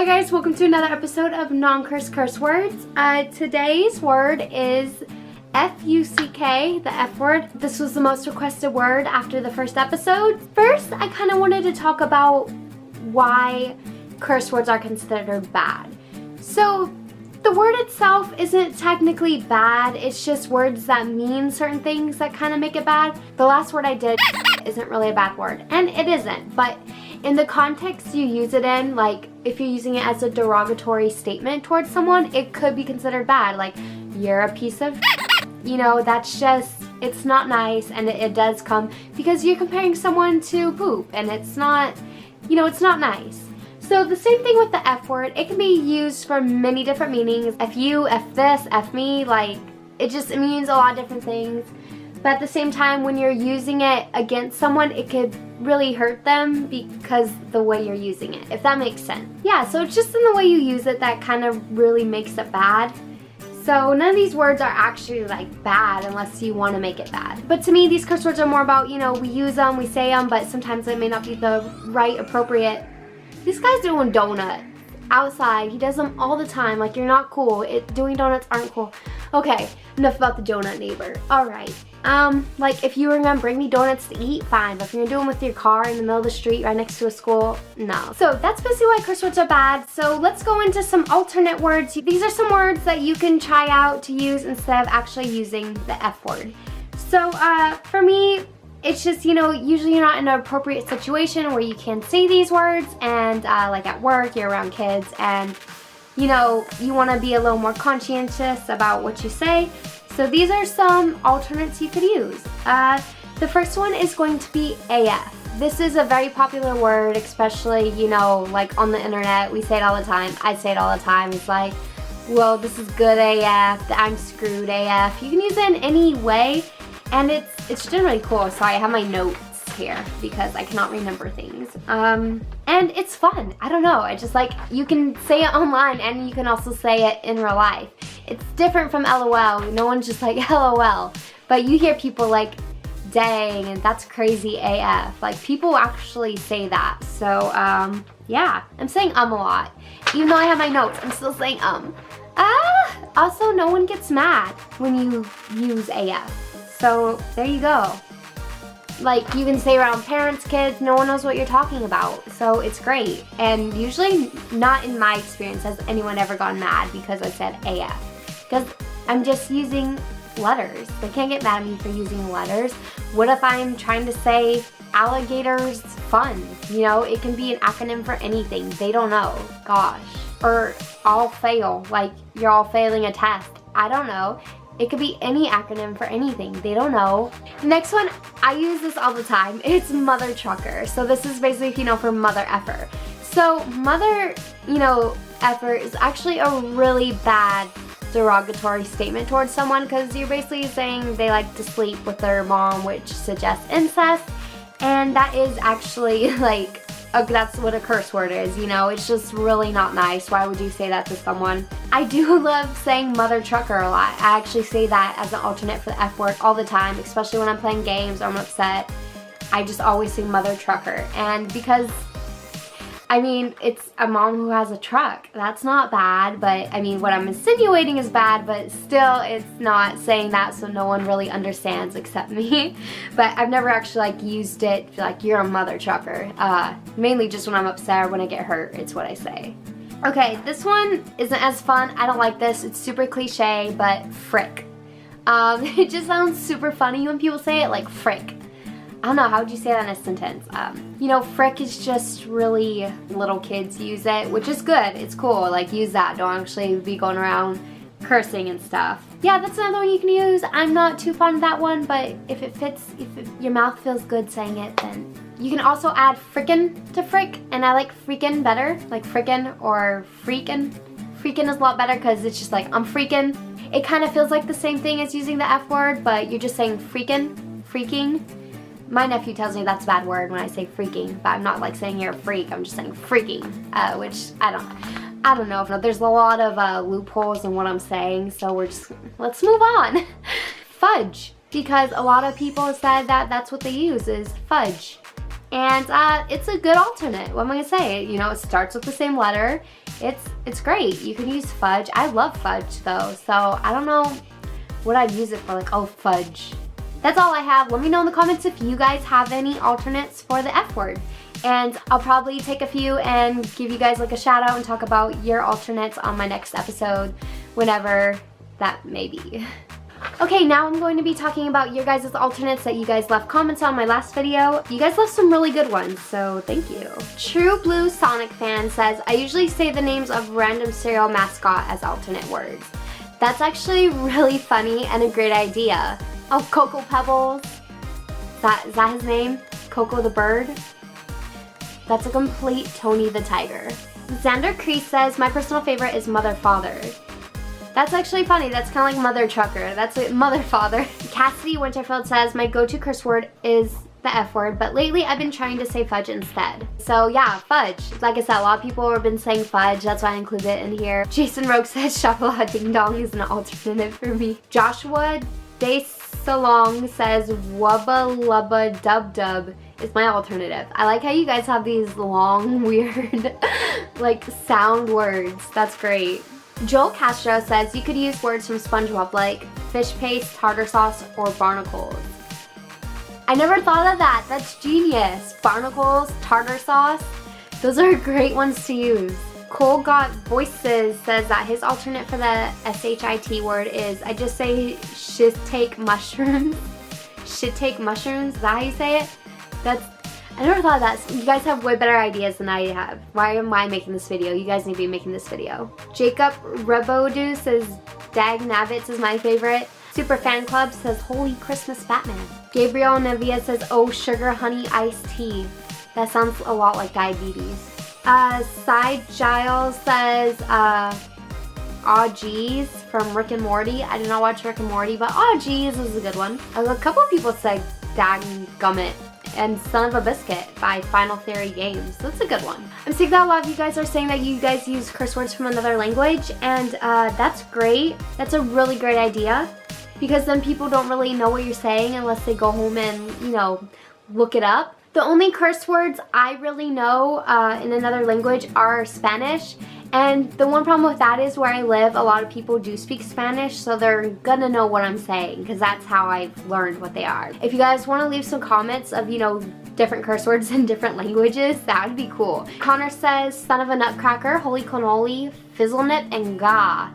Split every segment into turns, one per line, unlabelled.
Hi guys, welcome to another episode of Non-Curse Curse Words. Today's word is F-U-C-K, the F word. This was the most requested word after the first episode. First, I kind of wanted to talk about why curse words are considered bad. So, the word itself isn't technically bad, it's just words that mean certain things that kind of make it bad. The last word I did isn't really a bad word, and it isn't, but in the context you use it in, like if you're using it as a derogatory statement towards someone, it could be considered bad, like you're a piece of you know, that's just, it's not nice, and it does come because you're comparing someone to poop, and it's not, you know, it's not nice. So the same thing with the F word, it can be used for many different meanings. F you, F this, F me, like it means a lot of different things. But at the same time, when you're using it against someone, it could really hurt them because the way you're using it, if that makes sense. Yeah, so it's just in the way you use it that kind of really makes it bad. So none of these words are actually like bad unless you want to make it bad. But to me, these curse words are more about, you know, we use them, we say them, but sometimes it may not be the right, appropriate. This guy's doing donuts outside. He does them all the time. Like, you're not cool. Doing donuts aren't cool. Okay, enough about the donut neighbor. Alright. Like, if you were gonna bring me donuts to eat, fine. But if you're doing them with your car in the middle of the street right next to a school, no. So that's basically why curse words are bad. So let's go into some alternate words. These are some words that you can try out to use instead of actually using the F word. So, for me, it's just, you know, usually you're not in an appropriate situation where you can say these words, and like at work, you're around kids, and you know, you want to be a little more conscientious about what you say. So these are some alternates you could use. The first one is going to be AF. This is a very popular word, especially, you know, like on the internet. We say it all the time. I say it all the time. It's like, well, this is good AF, I'm screwed AF. You can use it in any way. And it's generally cool. Sorry, I have my notes here because I cannot remember things. And it's fun. I don't know. I just like, you can say it online and you can also say it in real life. It's different from LOL. No one's just like LOL. But you hear people like, dang, and that's crazy AF. Like, people actually say that. So, yeah. I'm saying a lot. Even though I have my notes, I'm still saying Also, no one gets mad when you use AF. So there you go. Like, you can say around parents, kids, no one knows what you're talking about. So it's great. And usually, not in my experience has anyone ever gone mad because I said AF. Because I'm just using letters. They can't get mad at me for using letters. What if I'm trying to say alligator's fun? You know, it can be an acronym for anything. They don't know. Gosh. Or all fail. Like, you're all failing a test. I don't know. It could be any acronym for anything. They don't know. Next one, I use this all the time. It's mother trucker. So this is basically, you know, for mother effer. So mother, you know, effer is actually a really bad derogatory statement towards someone because you're basically saying they like to sleep with their mom, which suggests incest. And that is actually like, that's what a curse word is, you know, it's just really not nice. Why would you say that to someone? I do love saying mother trucker a lot. I actually say that as an alternate for the F word all the time, especially when I'm playing games or I'm upset. I just always say mother trucker. And because, I mean, it's a mom who has a truck. That's not bad, but I mean, what I'm insinuating is bad, but still it's not saying that, so no one really understands except me. But I've never actually like used it like, you're a mother trucker. Mainly just when I'm upset or when I get hurt, it's what I say. Okay, this one isn't as fun. I don't like this. It's super cliche, but frick. It just sounds super funny when people say it, like frick. I don't know, how would you say that in a sentence? You know, frick is just really, little kids use it, which is good. It's cool, like, use that. Don't actually be going around cursing and stuff. Yeah, that's another one you can use. I'm not too fond of that one, but if it fits, your mouth feels good saying it, then you can also add frickin' to frick, and I like freakin' better, like frickin' or freakin'. Freakin' is a lot better because it's just like, I'm freakin'. It kind of feels like the same thing as using the F word, but you're just saying freakin', freaking. My nephew tells me that's a bad word when I say freaking, but I'm not like saying you're a freak, I'm just saying freaking, which I don't know. There's a lot of loopholes in what I'm saying, so let's move on. Fudge, because a lot of people said that that's what they use is fudge. and it's a good alternate. What am I gonna say? You know, it starts with the same letter. It's great. You can use fudge. I love fudge though, so I don't know what I'd use it for, like, oh, fudge. That's all I have. Let me know in the comments if you guys have any alternates for the F word. And I'll probably take a few and give you guys like a shout out and talk about your alternates on my next episode, whenever that may be. Okay, now I'm going to be talking about your guys' alternates that you guys left comments on my last video. You guys left some really good ones, so thank you. True Blue Sonic Fan says, I usually say the names of random cereal mascot as alternate words. That's actually really funny and a great idea. Oh, Cocoa Pebbles. Is that his name? Coco the bird? That's a complete Tony the Tiger. Xander Crease says, my personal favorite is Mother Father. That's actually funny. That's kind of like Mother Trucker. That's it, Mother Father. Cassidy Winterfield says, my go-to curse word is the F word, but lately I've been trying to say fudge instead. So yeah, fudge. Like I said, a lot of people have been saying fudge. That's why I included it in here. Jason Rogue says, Shopala Ding Dong is an alternative for me. Joshua Day Salong says, Wubba Lubba Dub Dub is my alternative. I like how you guys have these long, weird, like, sound words. That's great. Joel Castro says you could use words from SpongeBob like fish paste, tartar sauce, or barnacles. I never thought of that. That's genius. Barnacles, tartar sauce, those are great ones to use. Cole Got Voices says that his alternate for the SHIT word is, I just say shit take mushrooms. Shit take mushrooms, is that how you say it? I never thought of that. You guys have way better ideas than I have. Why am I making this video? You guys need to be making this video. Jacob Rebodu says Dag Nabbits is my favorite. Super Fan Club says Holy Christmas Batman. Gabriel Nevia says oh sugar honey iced tea. That sounds a lot like diabetes. Cy Giles says aw geez from Rick and Morty. I did not watch Rick and Morty, but aw geez was a good one. A couple of people said Dag Gummit and Son of a Biscuit by Final Theory Games. That's a good one. I'm seeing that a lot of you guys are saying that you guys use curse words from another language, and that's great. That's a really great idea, because then people don't really know what you're saying unless they go home and, you know, look it up. The only curse words I really know in another language are Spanish, and the one problem with that is where I live, a lot of people do speak Spanish, so they're gonna know what I'm saying, because that's how I've learned what they are. If you guys want to leave some comments of, you know, different curse words in different languages, that would be cool. Connor says, son of a nutcracker, holy cannoli, fizzlenip, and ga.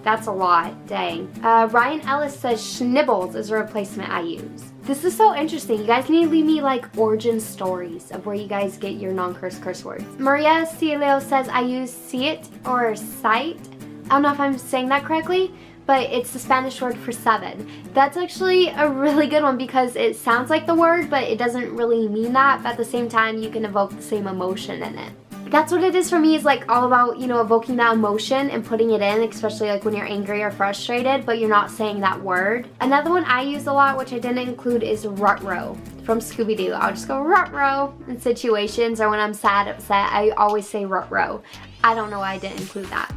That's a lot, dang. Ryan Ellis says schnibbles is a replacement I use. This is so interesting. You guys need to leave me like origin stories of where you guys get your non-curse curse words. Maria Cielo says I use siete or sight. I don't know if I'm saying that correctly, but it's the Spanish word for 7. That's actually a really good one because it sounds like the word, but it doesn't really mean that. But at the same time, you can evoke the same emotion in it. That's what it is for me, is like all about, you know, evoking that emotion and putting it in, especially like when you're angry or frustrated, but you're not saying that word. Another one I use a lot, which I didn't include, is rut-row from Scooby-Doo. I'll just go rut-row in situations, or when I'm sad, upset, I always say rut-row. I don't know why I didn't include that.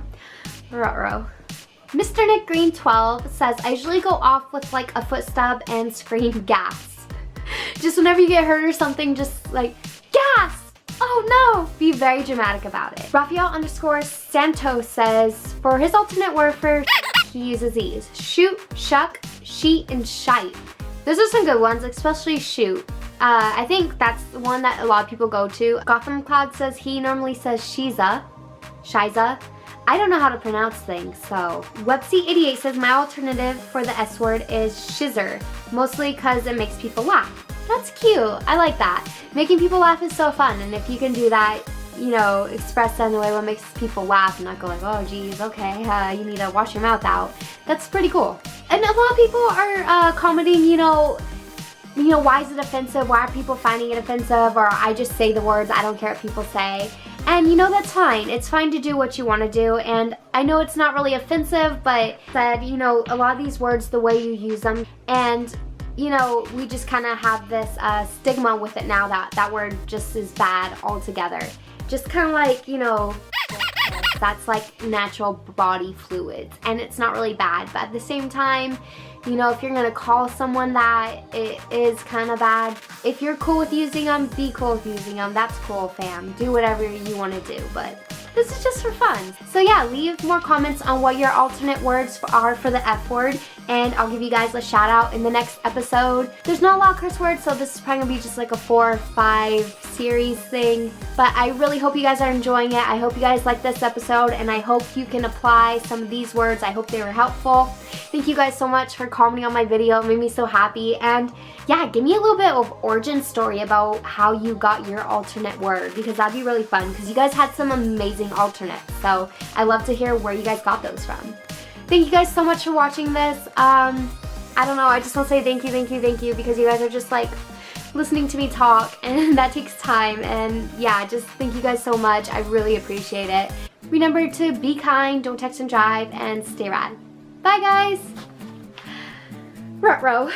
Rut-row. Mr. Nick Green 12 says, I usually go off with like a foot stub and scream gas. Just whenever you get hurt or something, just like, gas! Oh no! Be very dramatic about it. Raphael_Santos says, for his alternate word for he uses these. Shoot, shuck, sheet, and shite. Those are some good ones, especially shoot. I think that's the one that a lot of people go to. Gotham Cloud says he normally says shiza. Shiza. I don't know how to pronounce things, so. Websy88 says my alternative for the S word is shizzer, mostly because it makes people laugh. That's cute. I like that. Making people laugh is so fun, and if you can do that, you know, express that in a way what makes people laugh and not go like, oh geez, okay, you need to wash your mouth out. That's pretty cool. And a lot of people are commenting, you know, why is it offensive? Why are people finding it offensive? Or I just say the words, I don't care what people say. And you know, that's fine. It's fine to do what you want to do. And I know it's not really offensive, but that, you know, a lot of these words, the way you use them, and you know, we just kind of have this stigma with it now that that word just is bad altogether. Just kind of like, you know, that's like natural body fluids, and it's not really bad, but at the same time, You know, if you're gonna call someone that, it is kind of bad. If you're cool with using them, be cool with using them. That's cool, fam. Do whatever you want to do, but this is just for fun. So yeah, leave more comments on what your alternate words are for the F word, and I'll give you guys a shout out in the next episode. There's not a lot of curse words, so this is probably gonna be just like a 4 or 5 series thing. But I really hope you guys are enjoying it. I hope you guys like this episode, and I hope you can apply some of these words. I hope they were helpful. Thank you guys so much for commenting on my video. It made me so happy. And yeah, give me a little bit of origin story about how you got your alternate word, because that'd be really fun, because you guys had some amazing alternates. So I love to hear where you guys got those from. Thank you guys so much for watching this. I don't know, I just want to say thank you, because you guys are just like listening to me talk, and that takes time. And yeah, just thank you guys so much. I really appreciate it. Remember to be kind, don't text and drive, and stay rad. Bye guys. Ruh-roh.